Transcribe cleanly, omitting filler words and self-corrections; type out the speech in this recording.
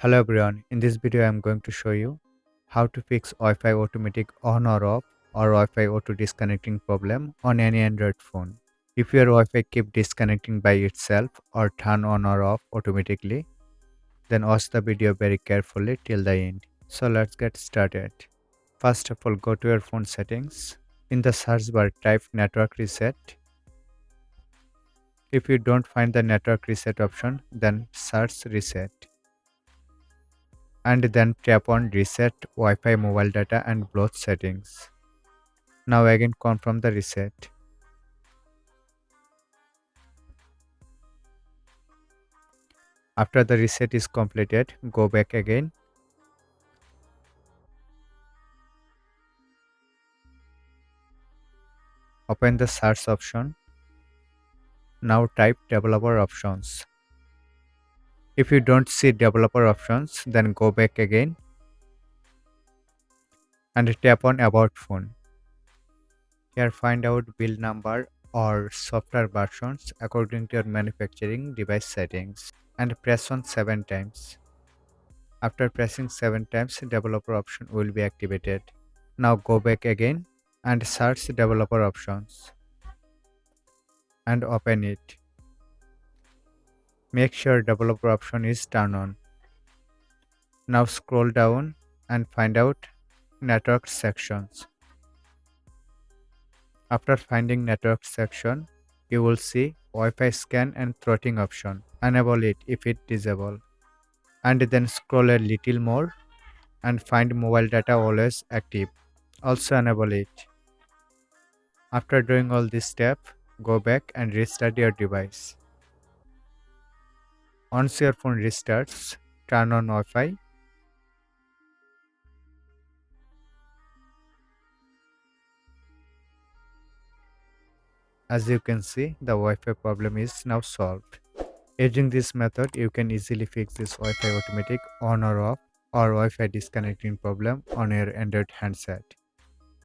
Hello everyone, in this video I am going to show you how to fix Wi-Fi automatic on or off or Wi-Fi auto disconnecting problem on any Android phone. If your Wi-Fi keep disconnecting by itself or turn on or off automatically, then watch the video very carefully till the end. So let's get started. First of all, go to your phone settings. In the search bar, type network reset. If you don't find the network reset option, then search reset. And then tap on reset Wi-Fi mobile data and Bluetooth settings. Now again confirm the reset. After the reset is completed, go back again. Open the search option. Now type developer options. If you don't see developer options, then go back again and tap on about phone. Here find out build number or software versions according to your manufacturing device settings and press on 7 times. After pressing 7 times, developer option will be activated. Now go back again and search developer options and open it. Make sure developer option is turned on. Now scroll down and find out network sections. After finding network section, you will see Wi-Fi scan and throttling option. Enable it if it disabled. And then scroll a little more and find mobile data always active. Also enable it. After doing all this step, go back and restart your device. Once your phone restarts, turn on Wi-Fi. As you can see, the Wi-Fi problem is now solved. Using this method, you can easily fix this Wi-Fi automatic on or off or Wi-Fi disconnecting problem on your Android handset.